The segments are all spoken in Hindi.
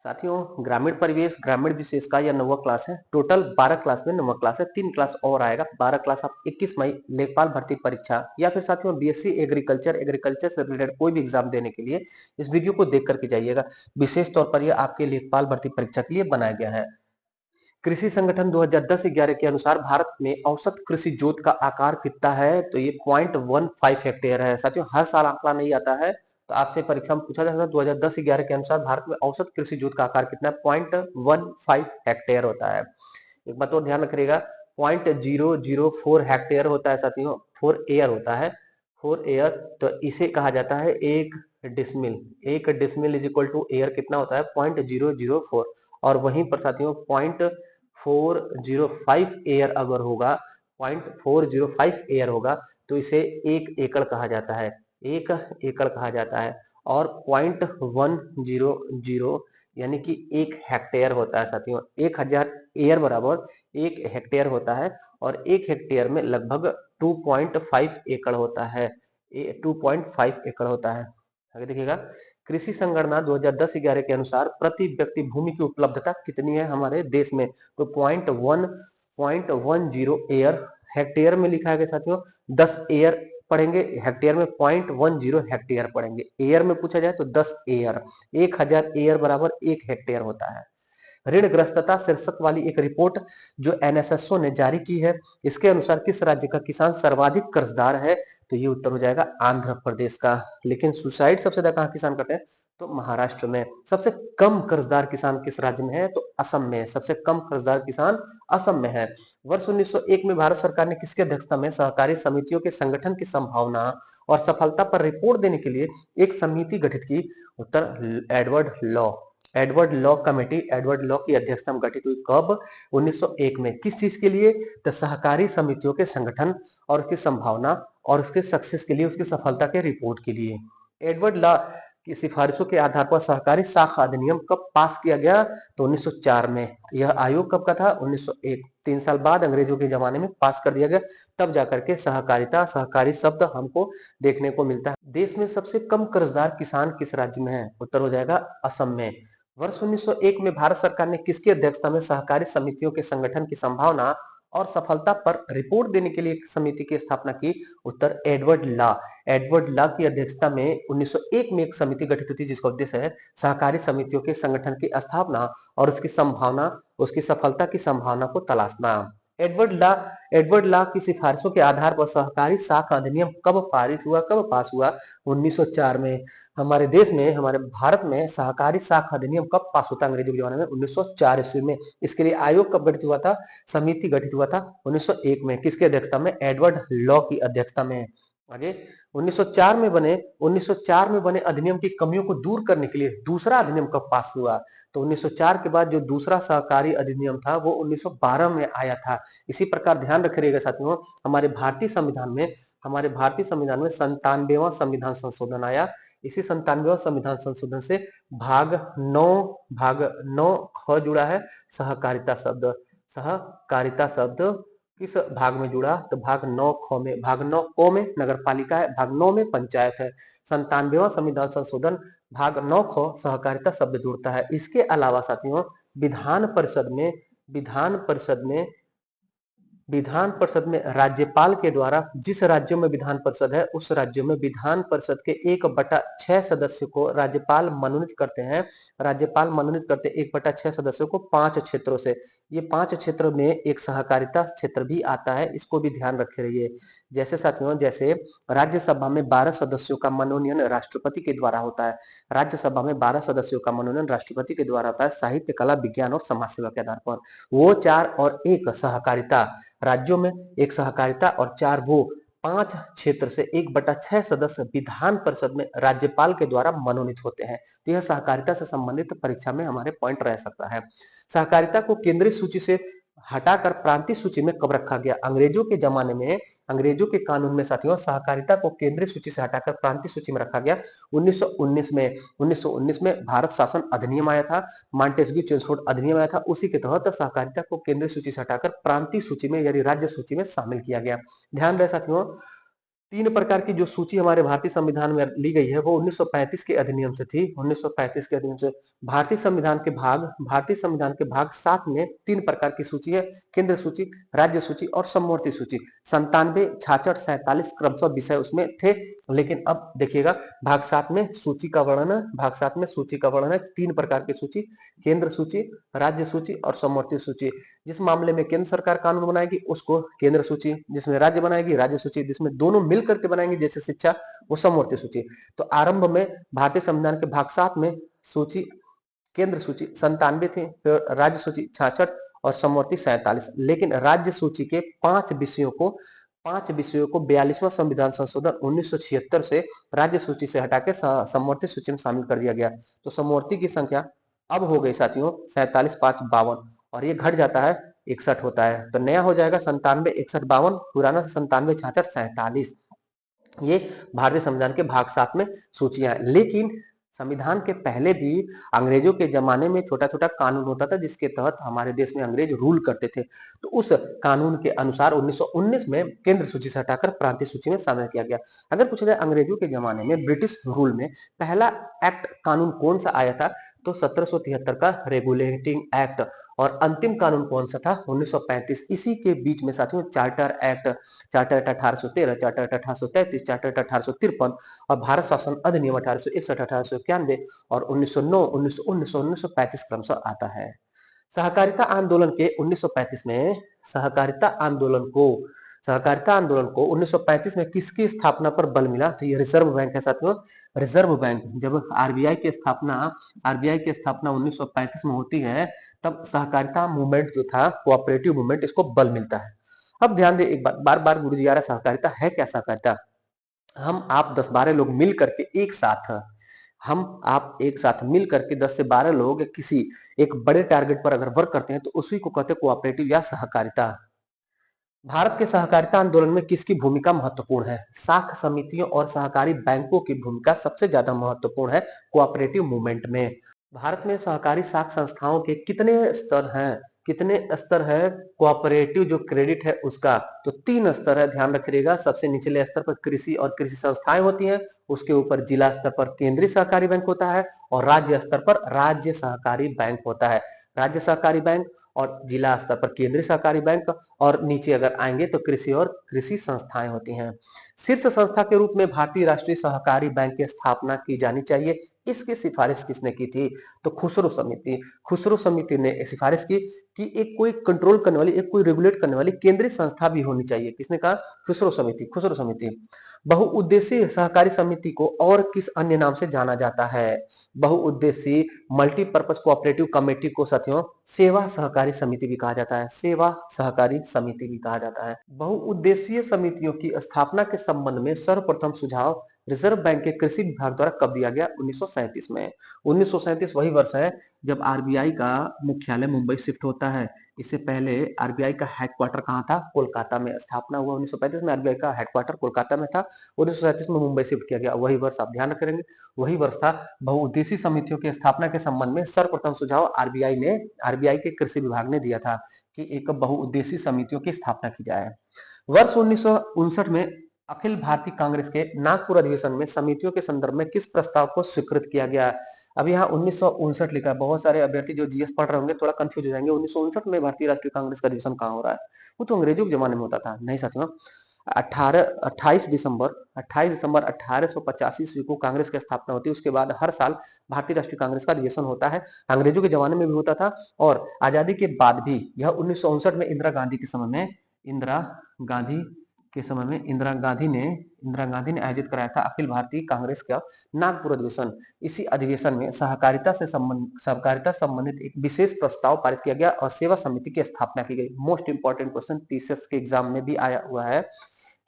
साथियों, ग्रामीण परिवेश ग्रामीण विशेष का यह 9वां क्लास है। टोटल 12 क्लास में 9वां क्लास है। 3 क्लास और आएगा। 12 क्लास आप 21 मई लेखपाल भर्ती परीक्षा या फिर साथियों बीएससी एग्रीकल्चर एग्रीकल्चर से रिलेटेड कोई भी एग्जाम देने के लिए इस वीडियो को देख करके जाइएगा। विशेष तौर पर यह आपके लेखपाल भर्ती परीक्षा के लिए बनाया गया है। कृषि संगठन 2010-11 के अनुसार भारत में औसत कृषि जोत का आकार कितना है? तो ये 0.15 हेक्टेयर है। साथियों, हर साल आंकड़ा नहीं आता है, तो आपसे परीक्षा में पूछा जाता है। 2010-11 के अनुसार भारत में औसत कृषि जोत का आकार कितना है? 0.15 हेक्टेयर होता है। एक बात और ध्यान रखिएगा, 0.004 हेक्टेयर होता है साथियों, 4 एयर होता है। 4 एयर, तो इसे कहा जाता है एक डिसमिल। एक decimal is equal to acre कितना होता है? 0.004। और वहीं पर साथियों 0.405 एयर अगर होगा, 0.405 एयर होगा, तो इसे एक एकड़ कहा जाता है। एक एकड़ कहा जाता है। और 0.100 यानी कि एक हेक्टेयर होता है साथियों। 1000 एयर बराबर एक हेक्टेयर होता है। और एक हेक्टेयर में लगभग 2.5 एकड़ होता है। 2.5 एकड़ होता है। आगे देखिएगा, कृषि संगणना 2010-11 के अनुसार प्रति व्यक्ति भूमि की उपलब्धता कितनी है हमारे देश में? तो 0.10 एयर हेक्टेयर में लिखा है साथियों। 10 एयर पढ़ेंगे, हेक्टेयर में 0.10 हेक्टेयर पढ़ेंगे। एयर में पूछा जाए तो 10 एयर। 1000 एयर बराबर एक हेक्टेयर होता है। ऋणग्रस्तता शीर्षक वाली एक रिपोर्ट जो एनएसएसओ ने जारी की है, इसके अनुसार किस राज्य का किसान सर्वाधिक कर्जदार है? तो ये उत्तर हो जाएगा आंध्र प्रदेश का। लेकिन सुसाइड सबसे ज्यादा कहाँ किसान करते हैं? तो महाराष्ट्र में। सबसे कम कर्जदार किसान किस राज्य में है? तो असम में। सबसे कम कर्जदार किसान असम में है। वर्ष 1901 में भारत सरकार ने किसकी अध्यक्षता में सहकारी समितियों के संगठन की संभावना और सफलता पर रिपोर्ट देने के लिए एक समिति गठित की? उत्तर Edward Law. Edward Law committee, Edward Law की अध्यक्षता में गठित हुई। कब? 1901 में। किस चीज के लिए? तो सहकारी समितियों के संगठन और उसकी संभावना और उसके सक्सेस के लिए, उसकी सफलता के रिपोर्ट के लिए। एडवर्ड लॉ की सिफारिशों के आधार पर सहकारी शाखा अधिनियम कब पास किया गया? तो 1904 में। यह आयोग कब का था? 1901। 3 साल बाद अंग्रेजों के जमाने में पास कर दिया गया। तब जाकर के सहकारिता, सहकारी शब्द हमको देखने को मिलता है। देश में सबसे कम कर्जदार किसान किस राज्य में है? उत्तर हो जाएगा असम में। वर्ष 1901 में भारत सरकार ने किसकी अध्यक्षता में सहकारी समितियों के संगठन की संभावना और सफलता पर रिपोर्ट देने के लिए एक समिति की स्थापना की? उत्तर एडवर्ड लॉ। एडवर्ड लॉ की अध्यक्षता में 1901 में एक समिति गठित हुई थी, जिसका उद्देश्य है सहकारी समितियों के संगठन की स्थापना और उसकी संभावना, उसकी सफलता की संभावना को तलाशना। एडवर्ड लॉ की सिफारिशों के आधार पर सहकारी शाखा अधिनियम कब पारित हुआ, कब पास हुआ? 1904 में। हमारे देश में, हमारे भारत में सहकारी शाखा अधिनियम कब पास होता है अंग्रेजों के जमाने में? 1904 ईस्वी में। इसके लिए आयोग कब गठित हुआ था? समिति गठित हुआ था 1901 में। किसकी अध्यक्षता में? एडवर्ड लॉ की अध्यक्षता में। आगे 1904 में बने अधिनियम की कमियों को दूर करने के लिए दूसरा अधिनियम कब पास हुआ? तो 1904 के बाद जो दूसरा सहकारी अधिनियम था वो 1912 में आया था। इसी प्रकार ध्यान रखिएगा साथियों, हमारे भारतीय संविधान में, 97वां संविधान संशोधन आया। इसी 97वां संविधान संशोधन से भाग 9 ख जुड़ा है सहकारिता शब्द। सहकारिता शब्द किस भाग में जुड़ा? तो भाग 9 ख में। भाग 9 को में नगर पालिका है, भाग 9 में पंचायत है। 97वां संविधान संशोधन भाग 9 ख सहकारिता शब्द जुड़ता है। इसके अलावा साथियों विधान परिषद में, विधान परिषद में राज्यपाल के द्वारा, जिस राज्यों में विधान परिषद है उस राज्यों में विधान परिषद के 1/6 सदस्य को राज्यपाल मनोनीत करते हैं। राज्यपाल मनोनीत करते 1/6 सदस्यों को 5 क्षेत्रों से। ये 5 क्षेत्र में एक सहकारिता क्षेत्र भी आता है, इसको भी ध्यान रखे रहिए। जैसे साथियों, जैसे राज्यसभा में 12 सदस्यों का मनोनयन राष्ट्रपति के द्वारा होता है। राज्यसभा में 12 सदस्यों का मनोनयन राष्ट्रपति के द्वारा होता है, साहित्य, कला, विज्ञान और समाज सेवा के आधार पर। वो 4 और 1 सहकारिता राज्यों में, एक सहकारिता और 4 वो 5 क्षेत्र से 1/6 सदस्य विधान परिषद में राज्यपाल के द्वारा मनोनीत होते हैं। तो यह सहकारिता से संबंधित परीक्षा में हमारे पॉइंट रह सकता है। सहकारिता को केंद्रीय सूची से हटाकर प्रांतीय सूची में कब रखा गया? अंग्रेजों के जमाने में, अंग्रेजों के कानून में साथियों सहकारिता को केंद्रीय सूची से हटाकर प्रांतीय सूची में रखा गया 1919 में। 1919 में भारत शासन अधिनियम आया था, मांटेस्क्यू चेम्सफोर्ड अधिनियम आया था। उसी के तहत सहकारिता को केंद्रीय सूची से हटाकर प्रांतीय सूची में यानी राज्य सूची में शामिल किया गया। ध्यान रहे साथियों, तीन प्रकार की जो सूची हमारे भारतीय संविधान में ली गई है वो 1935 के अधिनियम से थी। 1935 के अधिनियम से भारतीय संविधान के भाग 7 में तीन प्रकार की सूची है। केंद्र सूची, राज्य सूची और समवर्ती सूची। 97, 66, 47 क्रमशः विषय उसमें थे। लेकिन अब देखिएगा भाग 7 में सूची का वर्णन है। भाग 7 में सूची का वर्णन है। तीन प्रकार की सूची, केंद्र सूची, राज्य सूची और समवर्ती सूची। जिस मामले में केंद्र सरकार कानून बनाएगी उसको केंद्र सूची, जिसमें राज्य बनाएगी राज्य सूची, जिसमें दोनों मिल करके बनाएंगे जैसे शिक्षा, वो समवर्ती सूची। तो आरंभ में भारतीय संविधान के भाग 7 में सूची, केंद्र सूची 97 थी, फिर राज्य सूची 66 और समवर्ती 47। लेकिन राज्य सूची के 5 विषयों को 42वां संविधान संशोधन 1976 से राज्य सूची से हटा के समवर्ती सूची में शामिल कर दिया गया। तो समवर्ती की संख्या अब हो गई साथियों 47, 5, 52 और ये घट जाता है 61 होता है। तो नया हो जाएगा 97, 61, 52, पुराना 97, 66, 47। ये भारतीय संविधान के भाग 7 में सूचियां हैं। लेकिन संविधान के पहले भी अंग्रेजों के जमाने में छोटा छोटा कानून होता था जिसके तहत हमारे देश में अंग्रेज रूल करते थे। तो उस कानून के अनुसार 1919 में केंद्र सूची से हटाकर प्रांतीय सूची में शामिल किया गया। अगर पूछा जाए अंग्रेजों के जमाने में ब्रिटिश रूल में पहला एक्ट कानून कौन सा आया था, तो 1773 का रेगुलेटिंग एक्ट। और अंतिम कानून कौन सा था, 1935। इसी के बीच में साथियों charter act, charter act 1813, charter act 1833, charter act 1853 और भारत शासन अधिनियम 1861, 1891 और 1909, 1919 और 1935 क्रमशः आता है। सहकारिता आंदोलन के 1935 में सहकारिता आंदोलन को 1935 में किसकी स्थापना पर बल मिला, तो ये रिजर्व बैंक है साथियों। रिजर्व बैंक, जब आरबीआई की स्थापना 1935 में होती है तब सहकारिता मूवमेंट जो था, कोऑपरेटिव मूवमेंट, इसको बल मिलता है। अब ध्यान दे एक बार बार गुरुजी आ रहा, सहकारिता है क्या? सहकारिता हम आप 10-12 लोग मिल करके एक साथ, हम आप एक साथ मिल करके 10 से 12 लोग किसी एक बड़े टारगेट पर अगर वर्क करते हैं तो उसी को कहते हैं कोऑपरेटिव या सहकारिता। भारत के सहकारिता आंदोलन में किसकी भूमिका महत्वपूर्ण है? शाख समितियों और सहकारी बैंकों की भूमिका सबसे ज्यादा महत्वपूर्ण है कोऑपरेटिव मूवमेंट में। भारत में सहकारी साख संस्थाओं के कितने स्तर हैं? कितने स्तर है कोऑपरेटिव जो क्रेडिट है उसका? तो 3 स्तर है, ध्यान रखिएगा। सबसे निचले स्तर पर कृषि और कृषि संस्थाएं होती हैं, उसके ऊपर जिला स्तर पर केंद्रीय सहकारी बैंक होता है और राज्य स्तर पर राज्य सहकारी बैंक होता है। राज्य सहकारी बैंक और जिला स्तर पर केंद्रीय सहकारी बैंक, और नीचे अगर आएंगे तो कृषि और कृषि संस्थाएं होती हैं। शीर्ष संस्था के रूप में भारतीय राष्ट्रीय सहकारी बैंक की स्थापना की जानी चाहिए। इसकी सिफारिश किसने की थी? तो खुसरो समिति ने सिफारिश की कि एक कोई कंट्रोल करने वाली, एक कोई रेगुलेट करने वाली केंद्रीय संस्था भी होनी चाहिए। किसने कहा? खुसरो समिति। बहुउद्देशीय सहकारी समिति को और किस अन्य नाम से जाना जाता है? बहुउद्देशीय मल्टीपर्पज कोऑपरेटिव कमेटी को साथियों सेवा सहकारी समिति भी कहा जाता है। सेवा सहकारी समिति भी कहा जाता है। बहुउद्देशीय समितियों की स्थापना के संबंध में सर्वप्रथम सुझाव रिजर्व बैंक के कृषि विभाग द्वारा कब दिया गया? 1937 में। 1937 वही वर्ष है जब आरबीआई का मुख्यालय मुंबई शिफ्ट होता है। इससे पहले आरबीआई का हेडक्वार्टर कहाँ था? कोलकाता में। स्थापना हुआ 1935 में, आरबीआई का हेडक्वार्टर कोलकाता में था। 1937 में मुंबई शिफ्ट किया गया, वही वर्ष आप ध्यान रखेंगे, वही वर्ष था। बहुउद्देशीय समितियों की स्थापना के संबंध में सर्वप्रथम सुझाव आरबीआई के कृषि विभाग ने दिया था कि एक बहुउद्देशीय समितियों की स्थापना की जाए। वर्ष 1959 में अखिल भारतीय कांग्रेस के नागपुर अधिवेशन में समितियों के संदर्भ में किस प्रस्ताव को स्वीकृत किया गया? अब यहाँ 1959 लिखा है, बहुत सारे अभ्यर्थी जो जीएस पढ़ रहे होंगे थोड़ा कंफ्यूज हो जाएंगे। 1959 में भारतीय राष्ट्रीय कांग्रेस का अधिवेशन कहाँ हो रहा है? वो तो अंग्रेजों के जमाने में होता था। नहीं साथियों, 28 दिसंबर 1885 ईस्वी को कांग्रेस की स्थापना होती है। उसके बाद हर साल भारतीय राष्ट्रीय कांग्रेस का अधिवेशन होता है। अंग्रेजों के जमाने में भी होता था और आजादी के बाद भी। यह 1959 में इंदिरा गांधी के समय में इंदिरा गांधी ने आयोजित कराया था अखिल भारतीय कांग्रेस का नागपुर अधिवेशन। इसी अधिवेशन में सहकारिता संबंधित एक विशेष प्रस्ताव पारित किया गया और सेवा समिति की स्थापना की गई। मोस्ट इंपॉर्टेंट क्वेश्चन टीसीएस के एग्जाम में भी आया हुआ है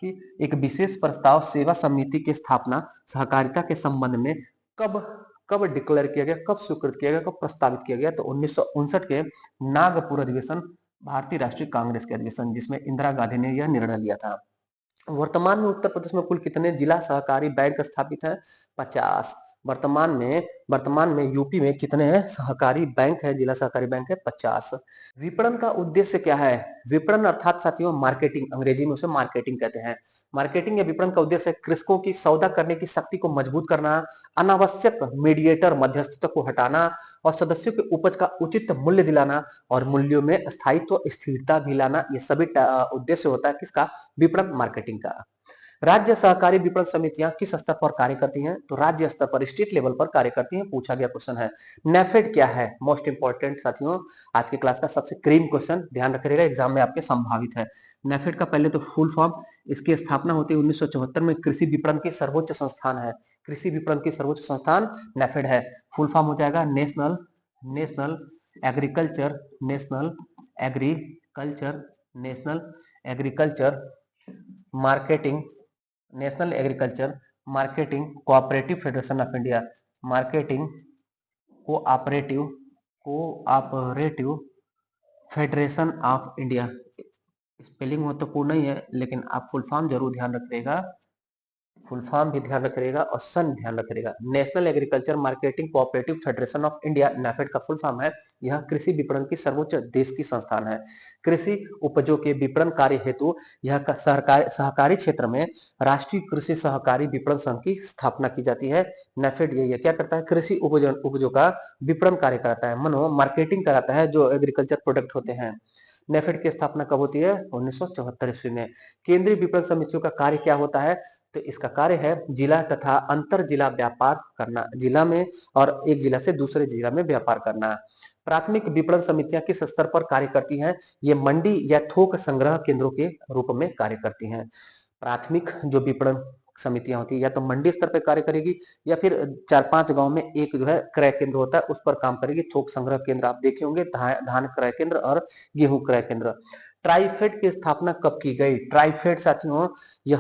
कि एक विशेष प्रस्ताव सेवा समिति की स्थापना सहकारिता के संबंध में कब डिक्लेयर किया गया, कब स्वीकृत किया गया, कब प्रस्तावित किया गया? तो 1959 के नागपुर अधिवेशन, भारतीय राष्ट्रीय कांग्रेस के अधिवेशन, जिसमें इंदिरा गांधी ने यह निर्णय लिया था। वर्तमान में उत्तर प्रदेश में कुल कितने जिला सहकारी बैंक स्थापित हैं? 50। वर्तमान में यूपी में कितने सहकारी बैंक है? जिला सहकारी बैंक है 50। विपणन का उद्देश्य क्या है? विपणन अर्थात साथियों मार्केटिंग, अंग्रेजी में उसे मार्केटिंग कहते हैं। मार्केटिंग या विपणन का उद्देश्य है कृषकों की सौदा करने की शक्ति को मजबूत करना, अनावश्यक मीडिएटर मध्यस्थता को हटाना और सदस्यों के उपज का उचित मूल्य दिलाना और मूल्यों में स्थायित्व स्थिरता भी लाना। ये सभी उद्देश्य होता है किसका? विपणन मार्केटिंग का। राज्य सहकारी विपणन समितियां किस स्तर पर कार्य करती हैं? तो राज्य स्तर पर, स्टेट लेवल पर कार्य करती हैं। पूछा गया क्वेश्चन है। नेफेड क्या है? मोस्ट इंपोर्टेंट साथियों, आज की क्लास का सबसे क्रीम क्वेश्चन, ध्यान रखिएगा, एग्जाम में आपके संभावित है। नेफेड का पहले तो फुल फॉर्म, इसकी स्थापना होती है 1974 में। कृषि विपणन की सर्वोच्च संस्थान है। कृषि विपणन की सर्वोच्च संस्थान नेफेड है। फुल फॉर्म हो जाएगा national agriculture national agriculture marketing cooperative federation of India. Marketing cooperative federation of India. Spelling महत्वपूर्ण नहीं है, लेकिन आप फुल फॉर्म जरूर ध्यान रखिएगा, फुल फॉर्म भी ध्यान रखिएगा और सन ध्यान रखिएगा। National agriculture marketing cooperative federation of India, NAFED का फुल फॉर्म है। यह कृषि विपणन की सर्वोच्च देश की संस्थान है। कृषि उपजों के विपणन कार्य हेतु यह सहकारी क्षेत्र में राष्ट्रीय कृषि सहकारी विपणन संघ की स्थापना की जाती है। नेफेड ये क्या करता है? कृषि उपजों का विपणन कार्य कराता है, मनो मार्केटिंग कराता है जो एग्रीकल्चर प्रोडक्ट होते हैं। नेफेड की स्थापना कब होती है? 1974 ईस्वी में। केंद्रीय विपणन समितियों का कार्य क्या होता है? तो इसका कार्य है जिला तथा अंतर जिला व्यापार करना, जिला में और एक जिला से दूसरे जिला में व्यापार करना। प्राथमिक विपणन समितियां किस स्तर पर कार्य करती हैं? ये मंडी या थोक संग्रह केंद्रों के रूप में कार्य करती हैं। प्राथमिक जो विपणन समितियां होती है या तो मंडी स्तर पर कार्य करेगी या फिर 4-5 गांव में एक जो है क्रय केंद्र होता है उस पर काम करेगी। थोक संग्रह केंद्र आप देखे होंगे, धान क्रय केंद्र और गेहूं क्रय केंद्र। ट्राइफेड की स्थापना कब की गई? ट्राइफेड साथियों यह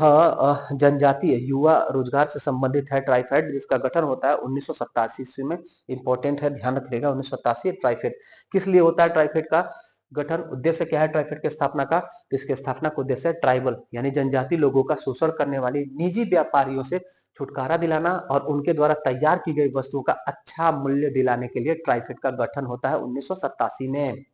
जनजातीय युवा रोजगार से संबंधित है। ट्राइफेड जिसका गठन होता है 1987 ईस्वी में। इंपॉर्टेंट है, ध्यान रखिएगा 1987। ट्राइफेड किस लिए होता है? ट्राइफेड का गठन उद्देश्य क्या है ट्राइफेड की स्थापना का? तो इसके स्थापना का उद्देश्य है ट्राइबल यानी जनजाति लोगों का शोषण करने वाली निजी व्यापारियों से छुटकारा दिलाना और उनके द्वारा तैयार की गई वस्तुओं का अच्छा मूल्य दिलाने के लिए ट्राइफेड का गठन होता है 1987 में।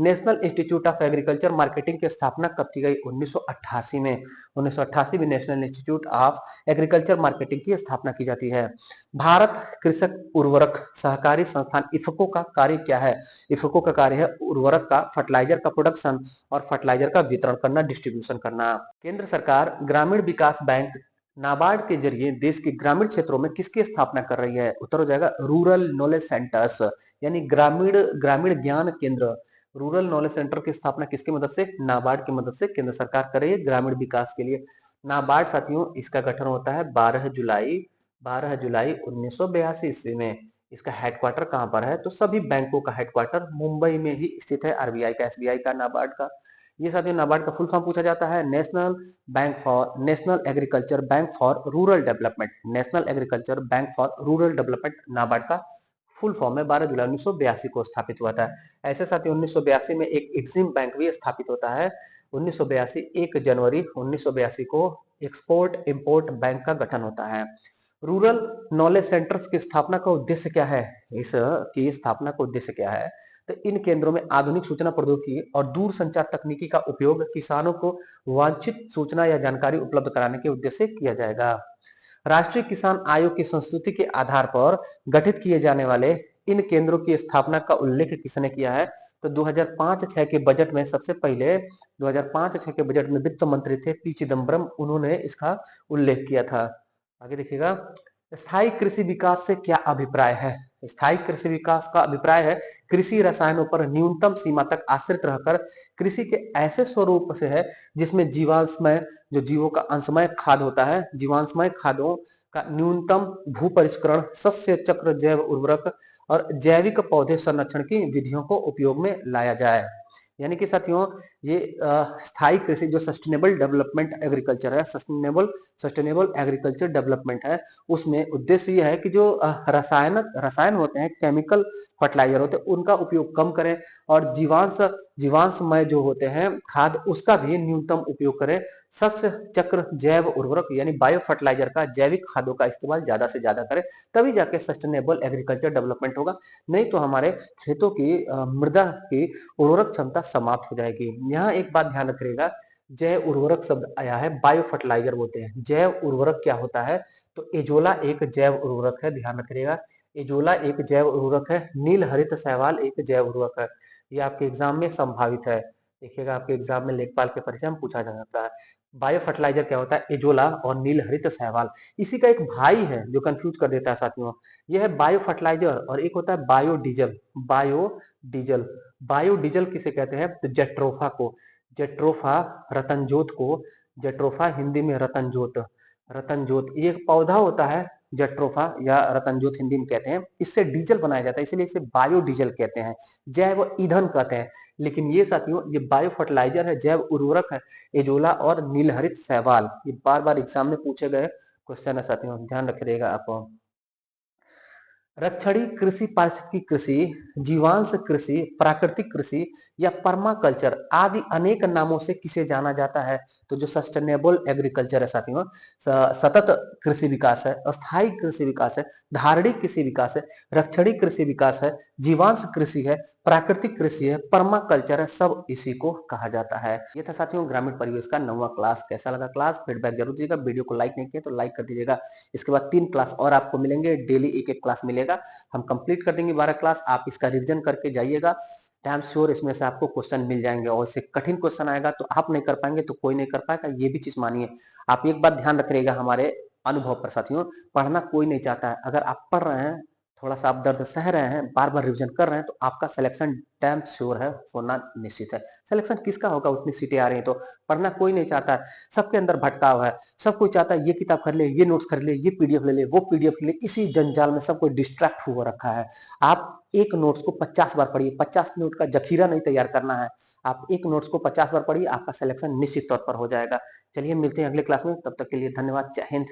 National institute of agriculture marketing की स्थापना कब की गई? 1988 में। 1988 में national institute of agriculture marketing की स्थापना की जाती है। भारत कृषक उर्वरक सहकारी संस्थान इफको का कार्य क्या है? इफको का कार्य है उर्वरक का, फर्टिलाइजर का प्रोडक्शन और फर्टिलाइजर का वितरण करना, डिस्ट्रीब्यूशन करना। केंद्र सरकार ग्रामीण विकास बैंक नाबार्ड के जरिए देश के ग्रामीण क्षेत्रों में किसकी स्थापना कर रही है? उत्तर हो जाएगा रूरल नॉलेज सेंटर्स यानी ग्रामीण ज्ञान केंद्र। रूरल नॉलेज सेंटर की स्थापना किसकी मदद से? नाबार्ड की मदद से केंद्र सरकार कर रही है ग्रामीण विकास के लिए। नाबार्ड साथियों इसका गठन होता है 12 जुलाई 1982 ईस्वी में। इसका हेडक्वार्टर कहां पर है? तो सभी बैंकों का हेडक्वार्टर मुंबई में ही स्थित है। आरबीआई का, एसबीआई का, नाबार्ड का। ये साथियों नाबार्ड का फुल फॉर्म पूछा जाता है national agriculture bank for rural development. National agriculture bank for rural development NABARD का फुल फॉर्म है। 12 जुलाई 1982 को स्थापित हुआ था। ऐसे साथ ही 1982 में एक एक्सिम बैंक भी स्थापित होता है। 1982 1 जनवरी 1982 को एक्सपोर्ट इंपोर्ट बैंक का गठन होता है। रूरल नॉलेज सेंटर्स की स्थापना का उद्देश्य क्या है? इसकी स्थापना का उद्देश्य क्या है? तो इन केंद्रों में आधुनिक सूचना प्रौद्योगिकी और दूर संचार तकनीकी का उपयोग किसानों को वांछित सूचना या जानकारी उपलब्ध कराने के उद्देश्य से किया जाएगा। राष्ट्रीय किसान आयोग की संस्तुति के आधार पर गठित किए जाने वाले इन केंद्रों की स्थापना का उल्लेख किसने किया है? तो 2005-6 के बजट में सबसे पहले 2005-6 के बजट में वित्त मंत्री थे पी चिदम्बरम, उन्होंने इसका उल्लेख किया था। आगे देखिएगा, स्थायी कृषि विकास से क्या अभिप्राय है? स्थायी कृषि विकास का अभिप्राय है कृषि रसायनों पर न्यूनतम सीमा तक आश्रित रहकर कृषि के ऐसे स्वरूप से है जिसमें जीवांशमय, जो जीवों का अंशमय खाद होता है, जीवांशमय खादों का न्यूनतम भू परिष्करण, शस्य चक्र, जैव उर्वरक और जैविक पौधे संरक्षण की विधियों को उपयोग में लाया जाए। यानी कि साथियों ये स्थायी कृषि जो सस्टेनेबल डेवलपमेंट एग्रीकल्चर है, सस्टेनेबल एग्रीकल्चर डेवलपमेंट है, उसमें उद्देश्य ये है कि जो रसायन होते हैं, केमिकल फर्टिलाइजर होते हैं, उनका उपयोग कम करें और जीवांशमय जो होते हैं खाद, उसका भी न्यूनतम उपयोग करें। सस्य चक्र जैव उर्वरक यानी बायो फर्टिलाइजर का, जैविक खादों का इस्तेमाल ज्यादा से ज्यादा करें, तभी जाके सस्टेनेबल एग्रीकल्चर डेवलपमेंट होगा। नहीं तो हमारे खेतों की मृदा की उर्वरक क्षमता समाप्त हो जाएगी। यहाँ एक बात ध्यान रखिएगा, जैव उर्वरक शब्द आया है, बायो फर्टिलाइजर बोलते हैं। जैव उर्वरक क्या होता है? तो एजोला एक जैव उर्वरक है, ध्यान रखिएगा। एजोला एक जैव उर्वरक है। नील हरित शैवाल एक जैव उर्वरक है। ये आपके एग्जाम में संभावित है, देखिएगा आपके एग्जाम में लेखपाल के परीक्षा में पूछा जा सकता है। बायो फर्टिलाइजर क्या होता है? एजोला और नील हरित शैवाल। इसी का एक भाई है जो कंफ्यूज कर देता है साथियों, यह है बायो फर्टिलाइजर और एक होता है बायोडीजल। बायोडीजल बायोडीजल किसे कहते हैं? तो जेट्रोफा को, जेट्रोफा रतनजोत को, जेट्रोफा हिंदी में रतनजोत, रतनजोत ये एक पौधा होता है, जेट्रोफा या रतनजोत हिंदी में कहते हैं। इससे डीजल बनाया जाता है, इसलिए इसे बायोडीजल कहते हैं, जैव ईंधन कहते हैं। लेकिन ये साथियों ये बायो फर्टिलाइजर है, जैव उर्वरक है, एजोला और नीलहरित शैवाल। ये बार बार एग्जाम में पूछे गए क्वेश्चन है साथियों, ध्यान रखिएगा आप। रक्षणी कृषि, पारिस्थितिकी कृषि, जीवांश कृषि, प्राकृतिक कृषि या पर्माकल्चर आदि अनेक नामों से किसे जाना जाता है? तो जो सस्टेनेबल एग्रीकल्चर है साथियों, सतत कृषि विकास है, अस्थायी कृषि विकास है, धारणीय कृषि विकास है, रक्षणी कृषि विकास है, जीवांश कृषि है, प्राकृतिक कृषि है, पर्माकल्चर है, सब इसी को कहा जाता है। ये था साथियों ग्रामीण परिवेश का 9वां क्लास। कैसा लगा क्लास? फीडबैक जरूर दीजिएगा। वीडियो को लाइक नहीं किया तो लाइक कर दीजिएगा। इसके बाद 3 क्लास और आपको मिलेंगे, डेली एक एक क्लास मिलेगा, हम कंप्लीट कर देंगे 12 क्लास। आप इसका रिवीजन करके जाइएगा, टाइम श्योर इसमें से आपको क्वेश्चन मिल जाएंगे। और इससे कठिन क्वेश्चन आएगा तो आप नहीं कर पाएंगे तो कोई नहीं कर पाएगा, ये भी चीज मानिए। आप एक बात ध्यान रखिएगा हमारे अनुभव पर साथियों, पढ़ना कोई नहीं चाहता है। अगर आप पढ़ रहे हैं, थोड़ा सा आप दर्द सह रहे हैं, बार बार रिवीजन कर रहे हैं, तो आपका सिलेक्शन टाइम श्योर है, होना निश्चित है। सिलेक्शन किसका होगा? उतनी सीटें आ रही हैं तो। पढ़ना कोई नहीं चाहता है, सबके अंदर भटकाव है, सब कोई चाहता है ये किताब खरीद ले, ये नोट्स खरीद ले, ये पीडीएफ ले ले, वो पीडीएफ ले ले, इसी जंजाल में सब कोई डिस्ट्रैक्ट हुआ रखा है। आप एक नोट्स को 50 बार पढ़िए, 50 नोट का जखीरा नहीं तैयार करना है। आप एक नोट्स को 50 बार पढ़िए, आपका सिलेक्शन निश्चित तौर पर हो जाएगा। चलिए मिलते हैं अगले क्लास में, तब तक के लिए धन्यवाद। जय हिंद।